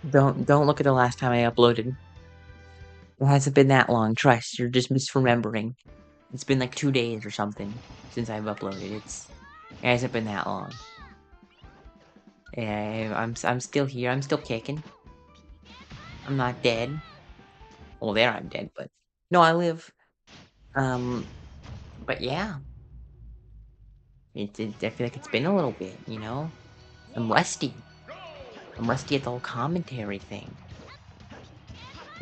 Don't look at the last time I uploaded. It hasn't been that long, trust, you're just misremembering. It's been like 2 days or something since I've uploaded. It hasn't been that long. Yeah, I'm still here. I'm still kicking. I'm not dead. Well, there I'm dead, but no, I live. Um, but yeah, I feel like it's been a little bit. You know, I'm rusty. I'm rusty at the whole commentary thing.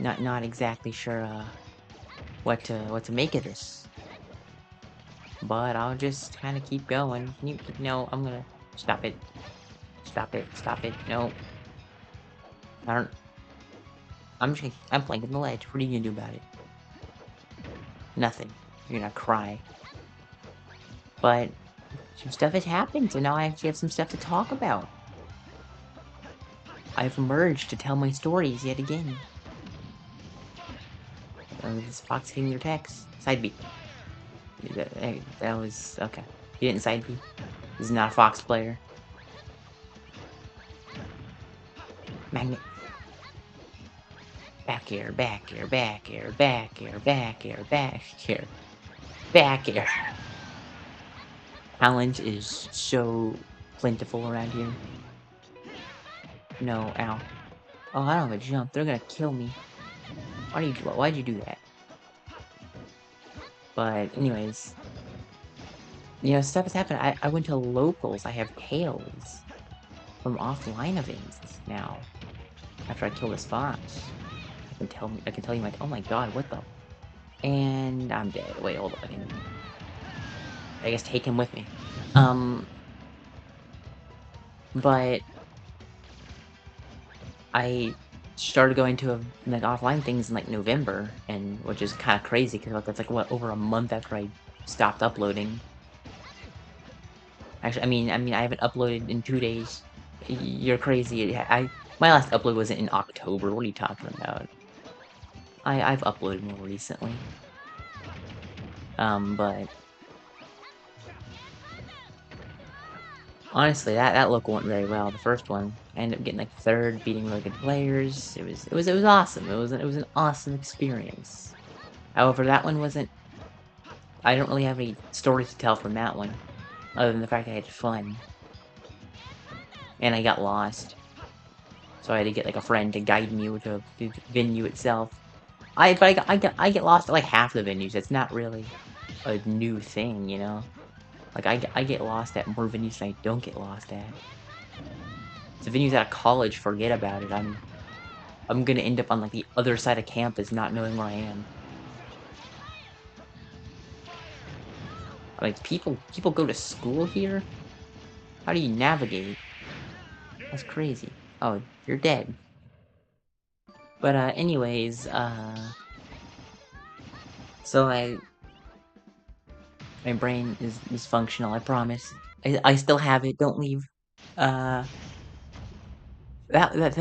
Not exactly sure what to make of this, but I'll just kind of keep going. No, I'm gonna stop it. Stop it. Stop it. No, I don't. I'm flanking the ledge. What are you gonna do about it? Nothing. You're gonna cry. But some stuff has happened, so now I actually have some stuff to talk about. I've emerged to tell my stories yet again. This fox hitting your text. Side B. That was okay. He didn't side B. This is not a fox player. Magnet. Back air, back air, back air, back air, back air, back air, back air. Talent is so plentiful around here. No, ow. Oh, I don't have a jump. They're gonna kill me. Why'd you do that? But anyways, stuff has happened. I went to locals. I have tails from offline events now. After I kill this fox, I can tell you like, oh my god, what the? And I'm dead. Wait, hold on. I guess take him with me. But I started going to like offline things in like November, and which is kind of crazy because that's like what, over a month after I stopped uploading. Actually, I mean, I haven't uploaded in 2 days. You're crazy. My last upload wasn't in October. What are you talking about? I've uploaded more recently. But honestly, that local went very well. The first one, I ended up getting like third, beating really good players. It was awesome. It was an awesome experience. However, that one wasn't. I don't really have any stories to tell from that one, other than the fact I had fun, and I got lost. So I had to get like a friend to guide me with the venue itself. I get lost at like half the venues. It's not really a new thing, you know. Like I get lost at more venues than I don't get lost at. The venues out of college, forget about it. I'm gonna end up on like the other side of campus, not knowing where I am. Like people go to school here. How do you navigate? That's crazy. Oh, you're dead. But anyways, so my brain is functional. I promise. I still have it. Don't leave. Uh, that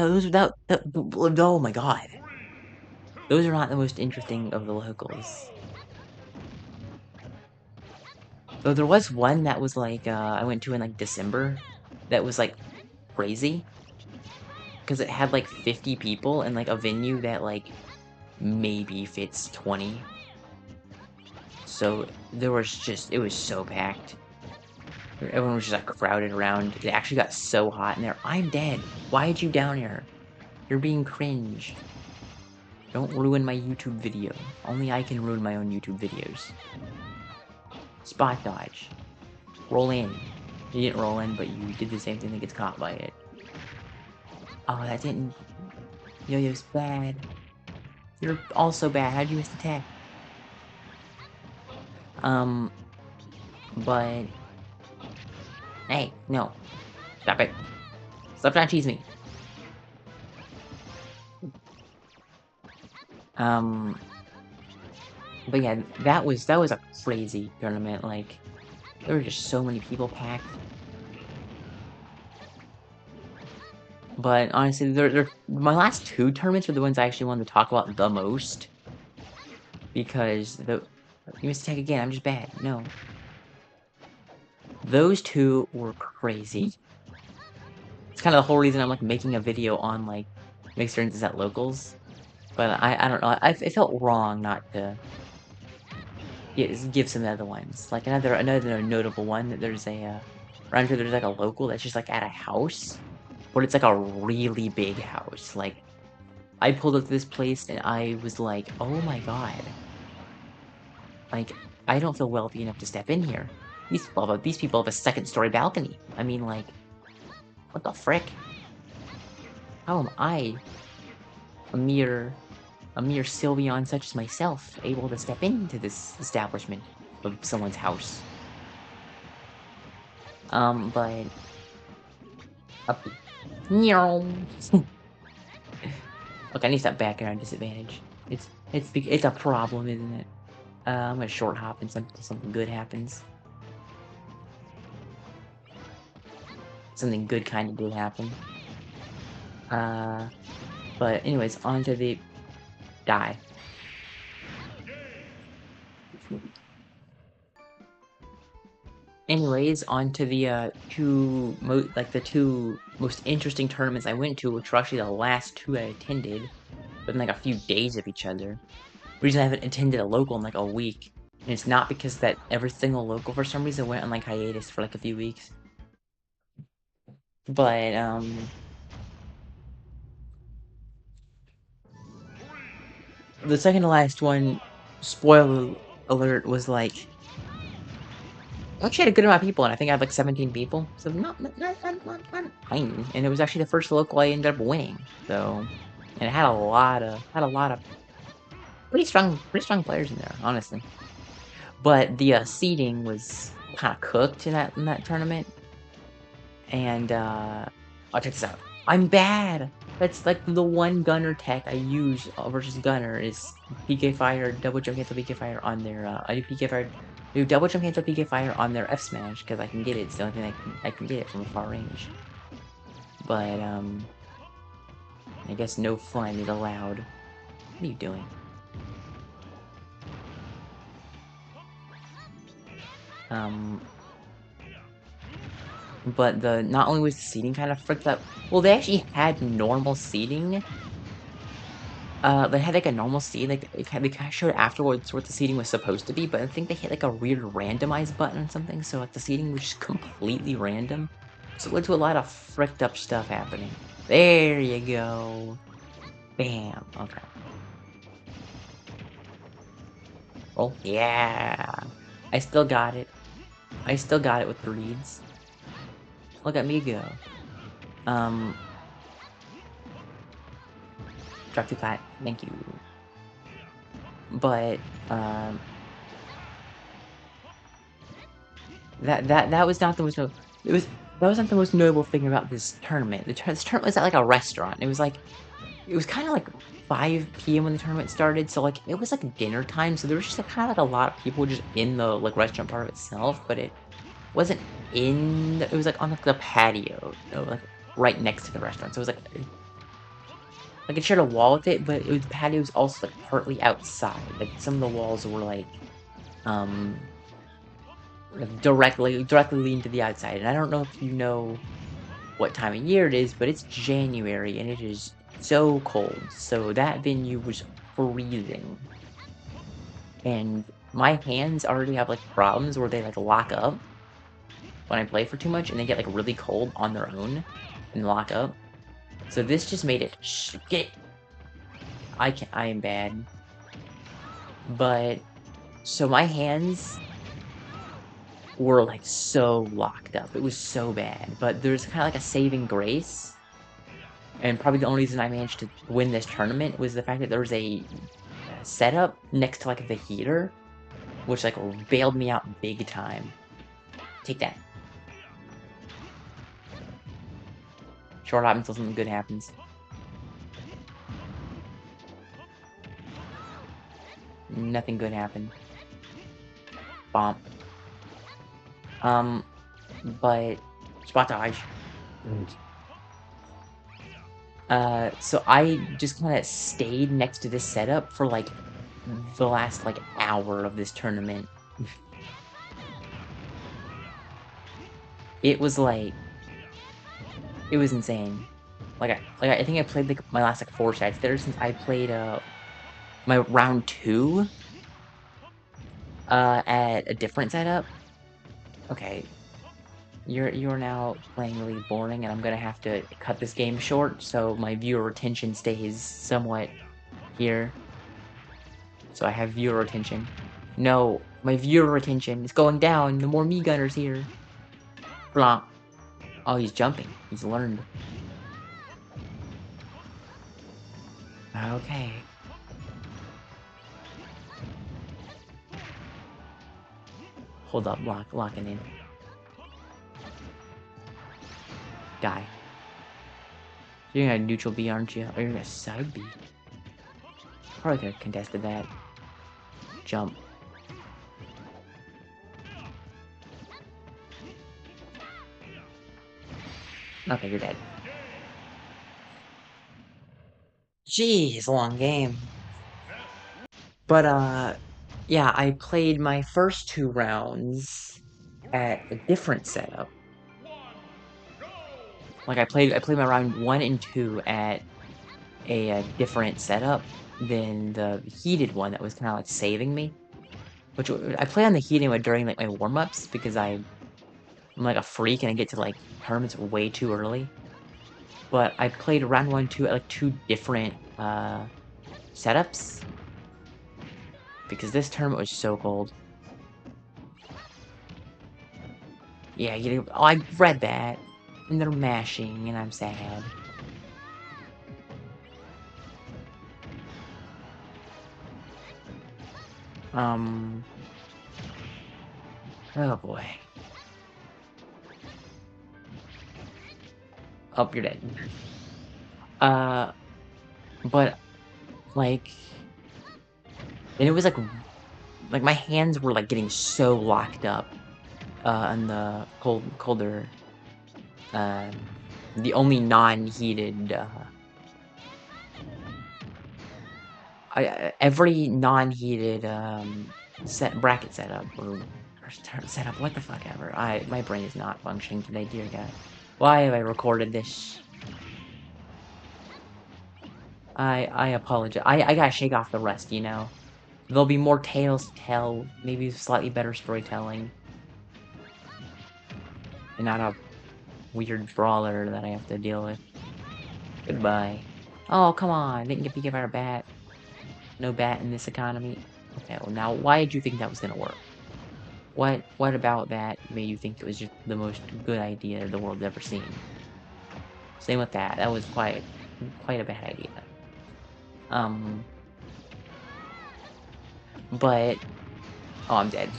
oh my god. Those are not the most interesting of the locals. Though there was one that was like I went to in like December that was like crazy because it had like 50 people and like a venue that like maybe fits 20. So it was so packed. Everyone was just like crowded around. It actually got so hot in there. I'm dead. Why'd you down here? You're being cringe. Don't ruin my YouTube video. Only I can ruin my own YouTube videos. Spot dodge. Roll in. You didn't roll in, but you did the same thing that gets caught by it. Oh, that didn't... Yo-yo's bad. You're also bad. How'd you miss the tech? But... Hey, no. Stop it. Stop trying to tease me. But yeah, that was a crazy tournament. Like, there were just so many people packed. But honestly, my last two tournaments are the ones I actually wanted to talk about the most. Because you missed attack again, I'm just bad. No. Those two were crazy. It's kind of the whole reason I'm like making a video on like make certain it's at locals. But I don't know. It felt wrong not to give some other ones. Like another notable one that there's around here there's like a local that's just like at a house, but it's like a really big house. Like I pulled up to this place and I was like, oh my god, like I don't feel wealthy enough to step in here. These people have a second-story balcony. I mean, like, what the frick? How am I, a mere Sylveon such as myself, able to step into this establishment of someone's house? But up. Meow. Look, I need to stop backing around disadvantage. It's a problem, isn't it? I'm gonna short hop and something good happens. Something good kind of did happen. But anyways, on to the die. Anyways, on to the the two most interesting tournaments I went to, which were actually the last two I attended, within like a few days of each other. The reason I haven't attended a local in like a week, and it's not because that every single local for some reason went on like hiatus for like a few weeks. But the second to last one, spoiler alert, was like I actually had a good amount of people, and I think I had like 17 people, so not tiny. And it was actually the first local I ended up winning, so and it had a lot of pretty strong players in there, honestly. But the seeding was kind of cooked in that tournament, and oh, check this out. I'm bad. That's like the one gunner tech I use versus gunner is PK fire, double jump cancel PK fire on their I do PK fire, do double jump cancel PK fire on their F smash because I can get it. It's the only thing I can get it from a far range. But I guess no fun is allowed. What are you doing? But not only was the seating kind of fricked up, well, they actually had normal seating. They had like a normal seat, like they kind of showed afterwards what the seating was supposed to be, but I think they hit like a weird randomize button or something, so like the seating was just completely random. So it led to a lot of fricked up stuff happening. There you go. Bam. Okay. Oh yeah. I still got it. I still got it with the reads. Look at me go. Drop too flat. Thank you. But that was not the most that was not the most notable thing about this tournament. This tournament was at like a restaurant. It was kind of like 5 p.m. when the tournament started, so like it was like dinner time. So there was just like, kind of like a lot of people just in the like restaurant part of itself, but it wasn't in. It was like on like the patio, like right next to the restaurant. So it was like it shared a wall with it, but the patio was also like partly outside. Like some of the walls were um directly lean to the outside. And I don't know if you know what time of year it is, but it's January and it is so cold. So that venue was freezing. And my hands already have like problems where they like lock up when I play for too much and they get like really cold on their own and lock up. So this just made it get I am bad. But so my hands were like so locked up. It was so bad. But there's kind of like a saving grace. And probably the only reason I managed to win this tournament was the fact that there was a setup next to like the heater, which like bailed me out big time. Take that. Short hop until something good happens. Nothing good happened. Bomb. But spot dodge. So I just kind of stayed next to this setup for like the last like hour of this tournament. It was like, it was insane. I think I played like my last like 4 sets there since I played my round 2 at a different setup. Okay, you're now playing really boring, and I'm gonna have to cut this game short so my viewer retention stays somewhat here. So I have viewer retention. No, my viewer retention is going down. The more me gunners here. Blah. Oh, he's jumping. He's learned. Okay. Hold up, locking in. Die. You're gonna neutral B, aren't you? Or you're gonna side B. Probably could have contested that. Jump. Okay, you're dead. Jeez, long game. But, yeah, I played my first 2 rounds at a different setup. Like, I played my round 1 and 2 at a different setup than the heated one that was kinda, like, saving me. Which I play on the heated one during, like, my warm-ups because I'm, like, a freak and I get to, like, tournaments way too early. But I played round 1, 2 at, like, 2 different, setups. Because this tournament was so cold. Yeah, oh, I read that. And they're mashing, and I'm sad. Oh boy. Oh, you're dead. Uh, but, like, and it was, like, my hands were, like, getting so locked up, on the colder, the only non-heated, every non-heated, bracket setup, or setup, what the fuck ever. My brain is not functioning today, dear God. Why have I recorded this? I apologize. I gotta shake off the rust, you know? There'll be more tales to tell, maybe slightly better storytelling, and not a weird brawler that I have to deal with. Goodbye. Oh, come on, didn't get to give her a bat. No bat in this economy. Okay, well now, why did you think that was gonna work? What about that made you think it was just the most good idea the world's ever seen? Same with that. That was quite a bad idea. Um, but oh, I'm dead.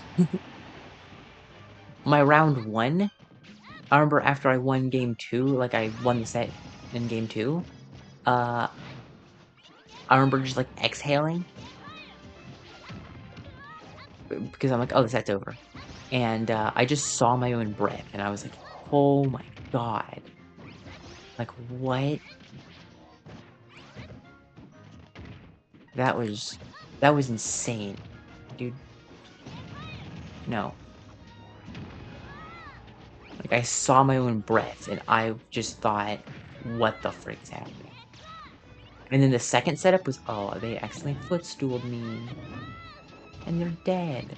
My round 1, I remember after I won game 2, like I won the set in game 2, uh, I remember just like exhaling because I'm like, oh, the set's over. And I just saw my own breath and I was like, oh my god. Like, what? That was insane, dude. No. Like, I saw my own breath, and I just thought, what the frick's happening? And then the second setup was, oh, they accidentally footstooled me. And they're dead.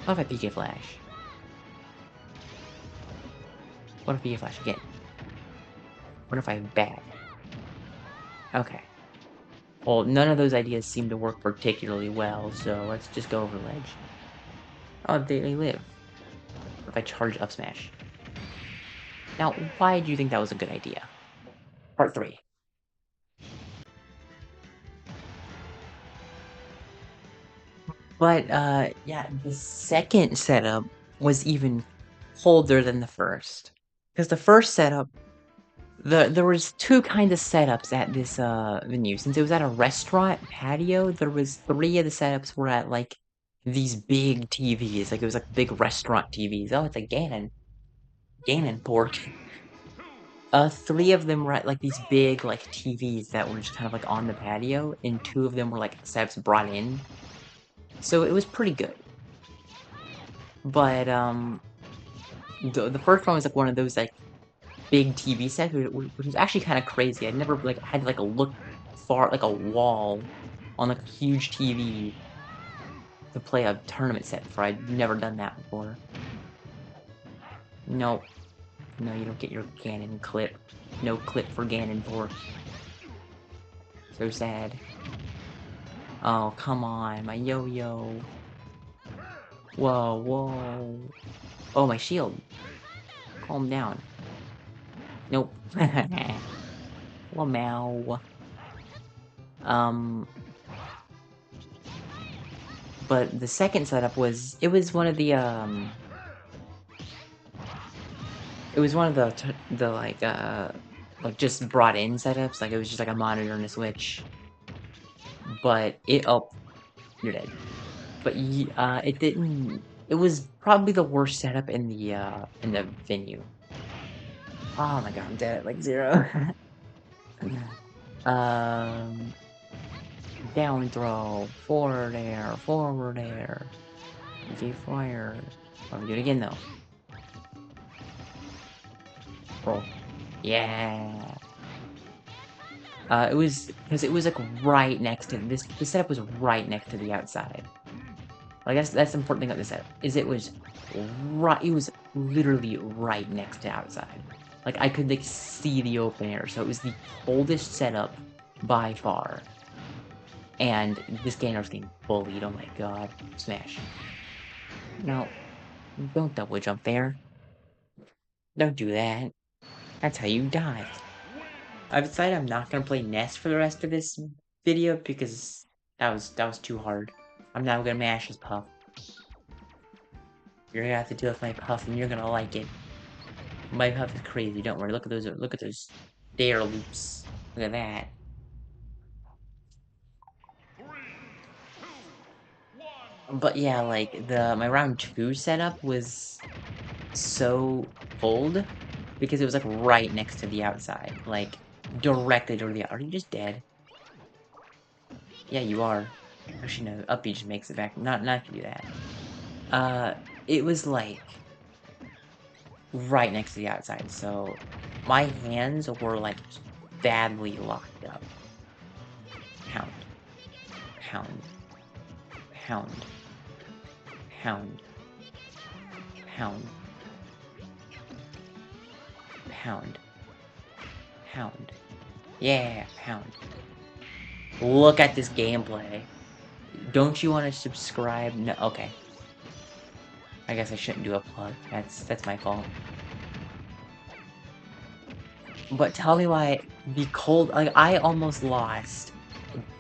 What if I PK Flash? What if I PK Flash again? What if I have bad? Okay. Well, none of those ideas seem to work particularly well, so let's just go over ledge. Oh, they live. What if I charge up smash? Now, why do you think that was a good idea? Part 3. But, yeah, the second setup was even colder than the first. Because the first setup, there was 2 kind of setups at this, venue. Since it was at a restaurant patio, there was 3 of the setups were at, like, these big TVs. Like, it was, like, big restaurant TVs. Oh, it's a Ganon pork. 3 of them were at, like, these big, like, TVs that were just kind of, like, on the patio, and 2 of them were, like, setups brought in. So it was pretty good. But, the first one was, like, one of those, like, big TV set, which was actually kind of crazy. I never like had like a look far like a wall on like a huge TV to play a tournament set before. I'd never done that before. Nope. No, you don't get your Ganon clip. No clip for Ganondorf. So sad. Oh, come on, my yo-yo. Whoa, whoa. Oh, my shield. Calm down. Nope. Lamau. But the second setup was, it was one of the, it was one of the, like, just brought in setups. Like, it was just like a monitor and a Switch. But oh, you're dead. But, it didn't, it was probably the worst setup in the venue. Oh my god, I'm dead at, like, 0. Down throw, forward air, G fire. I'm gonna do it again though. Roll. Yeah. It was because it was like right next to this. The setup was right next to the outside. Like that's the important thing about this setup is it was right. It was literally right next to outside. Like I could like see the open air, so it was the coldest setup by far. And this game was getting bullied. Oh my god! Smash. No, don't double jump there. Don't do that. That's how you die. I've decided I'm not gonna play Nest for the rest of this video because that was too hard. I'm now gonna mash as Puff. You're gonna have to deal with my Puff, and you're gonna like it. My Puff is crazy. Don't worry. Look at those dare loops. Look at that. But yeah, like my round 2 setup was so cold because it was like right next to the outside, like directly to the. Are you just dead? Yeah, you are. Actually, no. Up B just makes it back. Not if you do that. It was like right next to the outside, so my hands were like badly locked up. Hound, hound, hound, hound, hound, hound, hound. Yeah, hound. Look at this gameplay. Don't you want to subscribe? No. Okay. I guess I shouldn't do a plug. That's my fault. But tell me why the cold, like, I almost lost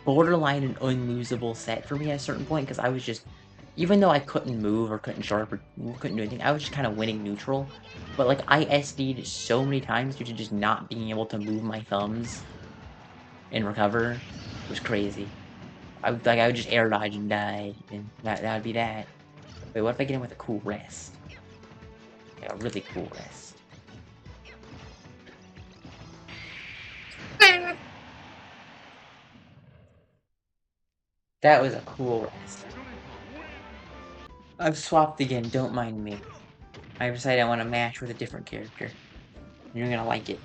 borderline an unlosable set for me at a certain point, because I was just, even though I couldn't move or couldn't sharp or couldn't do anything, I was just kind of winning neutral. But, like, I SD'd so many times due to just not being able to move my thumbs and recover. It was crazy. I would just air dodge and die, and that would be that. Wait, what if I get in with a cool rest? Yeah, a really cool rest. That was a cool rest. I've swapped again, don't mind me. I decided I want to match with a different character. You're gonna like it.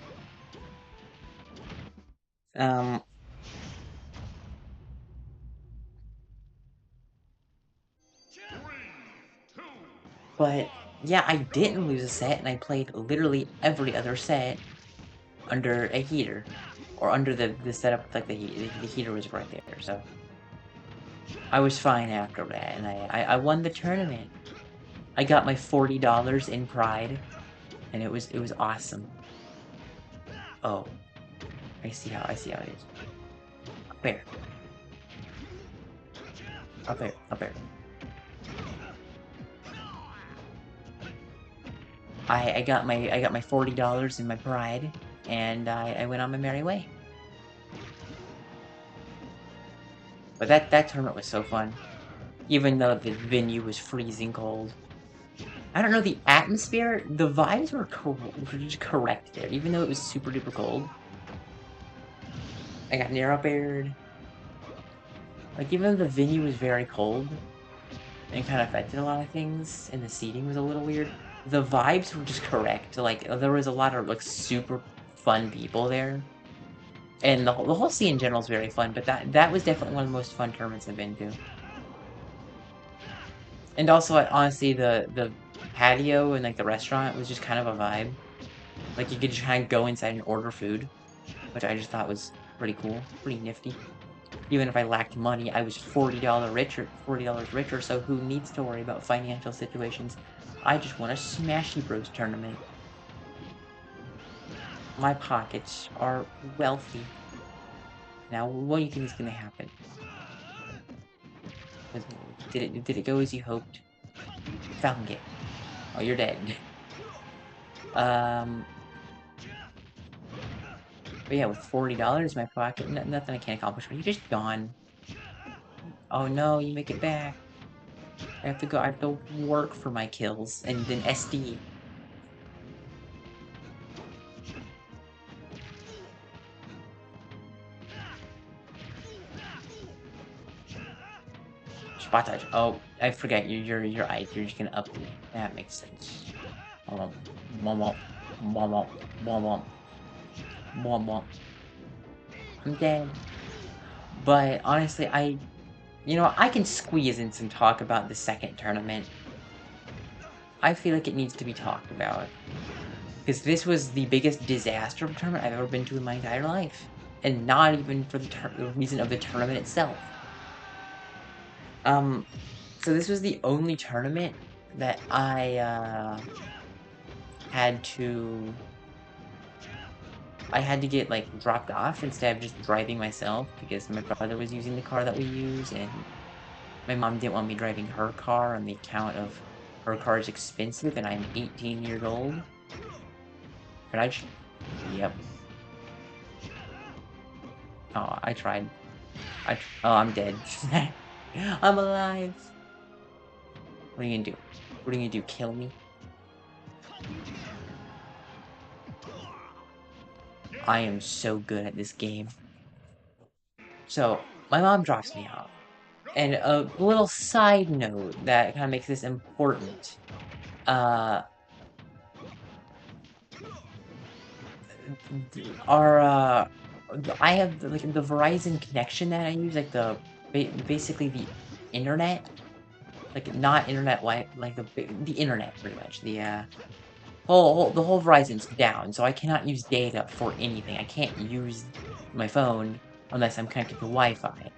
But, yeah, I didn't lose a set, and I played literally every other set under a heater. Or under the setup, like, the heater was right there, so... I was fine after that, and I won the tournament. I got my $40 in Pride, and it was awesome. Oh. I see how it is. Up there. Up there, up there. I got my $40 in my Pride, and I went on my merry way. But that tournament was so fun. Even though the venue was freezing cold. I don't know, the atmosphere, the vibes were just correct there, even though it was super duper cold. I got narrow baired. Like, even though the venue was very cold, and kind of affected a lot of things, and the seating was a little weird, the vibes were just correct. Like, there was a lot of, like, super fun people there. And the whole scene in general is very fun, but that was definitely one of the most fun tournaments I've been to. And also, honestly, the patio and, like, the restaurant was just kind of a vibe. Like, you could just kinda go inside and order food, which I just thought was pretty cool, pretty nifty. Even if I lacked money, I was $40 richer, so who needs to worry about financial situations? I just won a Smashy Bros tournament. My pockets are wealthy. Now, what do you think is gonna happen? Did it go as you hoped? Found it. Oh, you're dead. Um, but yeah, with $40 in my pocket, nothing I can't accomplish. But you're just gone. Oh no, you make it back. I have to go. I have to work for my kills and then SD. Spot touch. Oh, I forget. You're ice. You're just gonna up me. That makes sense. Womp womp womp womp womp womp. I'm dead. But honestly, I can squeeze in some talk about the second tournament. I feel like it needs to be talked about. Because this was the biggest disaster of a tournament I've ever been to in my entire life. And not even for the reason of the tournament itself. So this was the only tournament that had to I had to get, like, dropped off instead of just driving myself because my brother was using the car that we use, and my mom didn't want me driving her car on the account of her car is expensive and I'm 18 years old. But yep. Oh, I tried. Oh, I'm dead. I'm alive. What are you gonna do? What are you gonna do? Kill me? I am so good at this game. So, my mom drops me off. And a little side note that kind of makes this important. Uh, our I have like the Verizon connection that I use, like basically the internet, like not internet like the internet pretty much. The whole Verizon's down, so I cannot use data for anything. I can't use my phone unless I'm connected to Wi-Fi,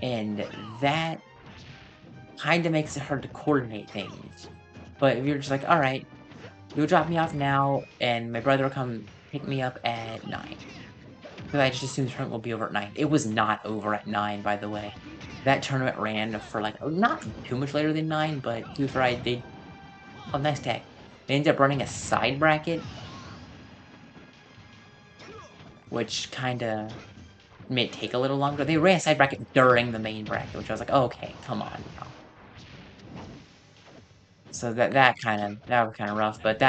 and that kind of makes it hard to coordinate things. But if you're just like, all right, you'll drop me off now, and my brother will come pick me up at 9. Because I just assumed the tournament will be over at 9. It was not over at 9, by the way. That tournament ran for, like, not too much later than 9, but to be fair, oh, nice tag. They ended up running a side bracket, which kinda made it take a little longer. They ran a side bracket during the main bracket, which I was like, oh, okay, come on now. So that was kinda rough, but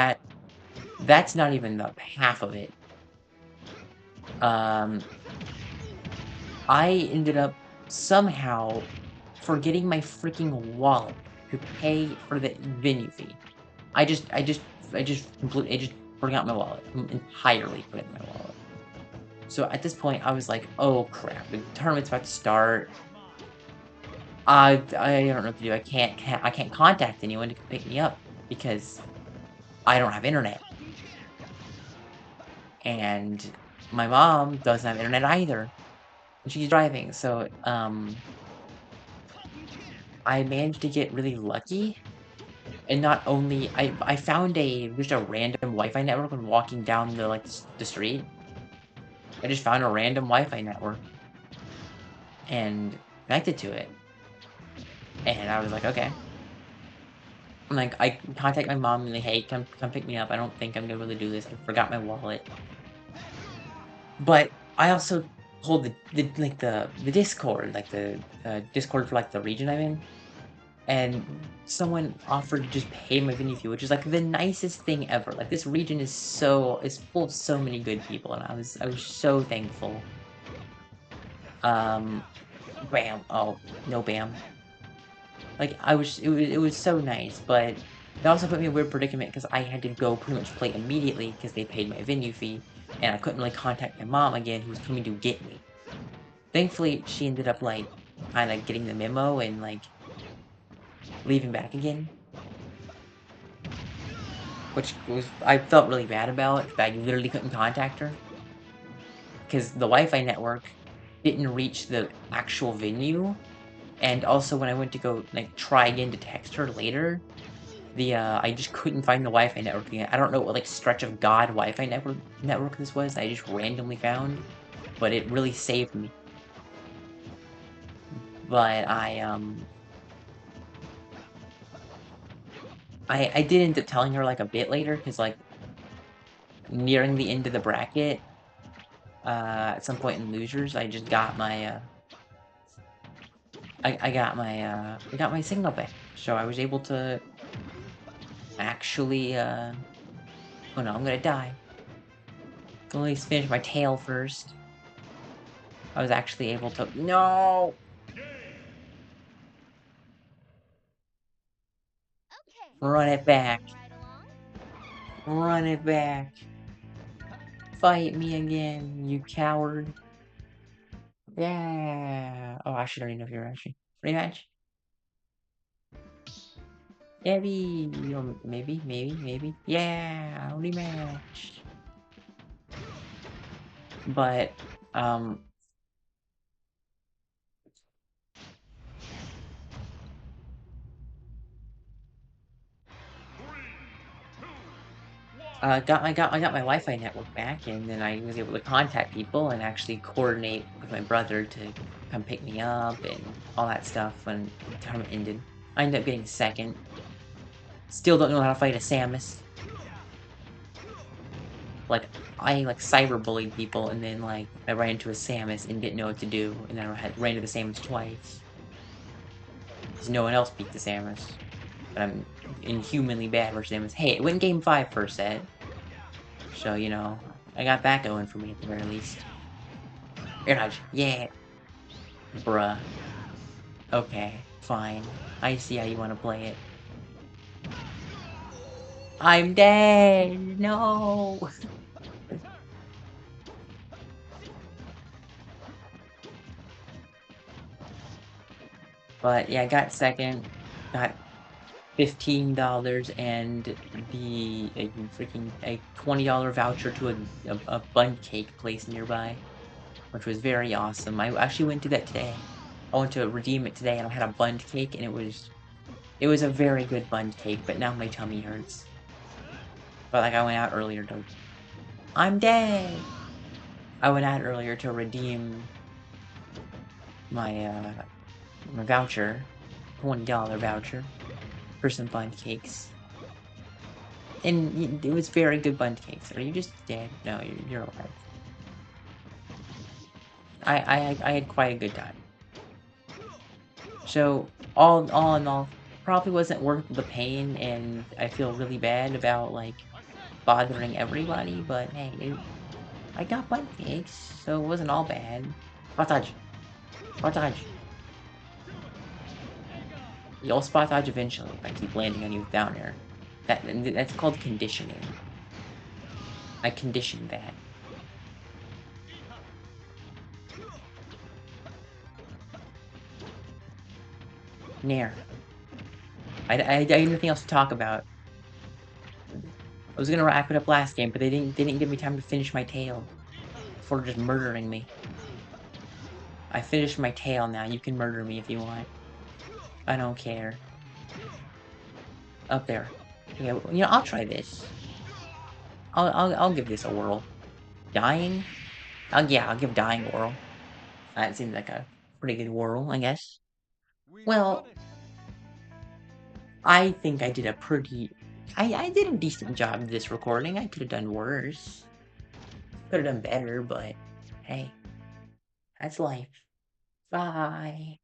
that's not even the half of it. Um, I ended up somehow forgetting my freaking wallet to pay for the venue fee. I just forgot my wallet. Entirely forgot my wallet. So at this point, I was like, "Oh crap! The tournament's about to start. I don't know what to do. I can't contact anyone to come pick me up because I don't have internet, and my mom doesn't have internet either, and she's driving. So I managed to get really lucky. And not only I found just a random Wi-Fi network when walking down the street. I just found a random Wi-Fi network and connected to it. And I was like, okay. I'm like, I contact my mom and like, hey, come pick me up. I don't think I'm gonna be able to do this. I forgot my wallet. But I also told the Discord, like the Discord for like the region I'm in. And someone offered to just pay my venue fee, which is like the nicest thing ever. Like this region is full of so many good people, and I was so thankful. Bam. Oh, no bam. Like, it was so nice, but it also put me in a weird predicament because I had to go pretty much play immediately because they paid my venue fee, and I couldn't really contact my mom again, who was coming to get me. Thankfully, she ended up, like, kinda getting the memo and, like, leaving back again, which was I felt really bad about, that I literally couldn't contact her because the Wi-Fi network didn't reach the actual venue, and also when I went to go, like, try again to text her later, I just couldn't find the Wi-Fi network again. I don't know what, like, stretch of God Wi-Fi network this was, I just randomly found, but it really saved me. But I did end up telling her, like, a bit later because like, nearing the end of the bracket, at some point in losers, I just got my, I got my signal back, so I was able to actually, oh no, I'm gonna die. Let me finish my tail first. I was actually able to no! Run it back. Run it back. Fight me again, you coward. Yeah. Oh, I should already know you're actually. Rematch? Maybe. Maybe. Yeah, rematch. But, um, I got my Wi-Fi network back, and then I was able to contact people and actually coordinate with my brother to come pick me up and all that stuff when the tournament ended. I ended up getting second. Still don't know how to fight a Samus. Like, I, like, cyberbullied people, and then, like, I ran into a Samus and didn't know what to do, and then I ran into the Samus twice. Because no one else beat the Samus. But I'm inhumanly bad versus Samus. Hey, it went game 5 first set. So, you know, I got that going for me at the very least. Air dodge. Yeah. Bruh. Okay, fine. I see how you want to play it. I'm dead! No! But, yeah, I got second. Got $15 and a $20 voucher to a bun cake place nearby, which was very awesome. I actually went to that today. I went to redeem it today, and I had a bun cake, and it was a very good bun cake, but now my tummy hurts. But, like, I went out earlier to I'm dead! I went out earlier to redeem my, my voucher, $20 voucher for some bun cakes. And it was very good bun cakes. Are you just dead? No, you're alive. I had quite a good time. So, all in all, probably wasn't worth the pain, and I feel really bad about, like, bothering everybody, but hey, I got bun cakes, so it wasn't all bad. Spot dodge. Spot dodge. You'll spot dodge eventually if I keep landing on you down there. That's called conditioning. I conditioned that. Nair. I had nothing else to talk about. I was gonna wrap it up last game, but they didn't give me time to finish my tail before just murdering me. I finished my tail now. You can murder me if you want. I don't care. Up there. Okay, well, you know, I'll try this. I'll give this a whirl. Dying? Yeah, I'll give dying a whirl. That seems like a pretty good whirl, I guess. Well, I think I did a pretty... I did a decent job this recording. I could have done worse. Could have done better, but hey, that's life. Bye.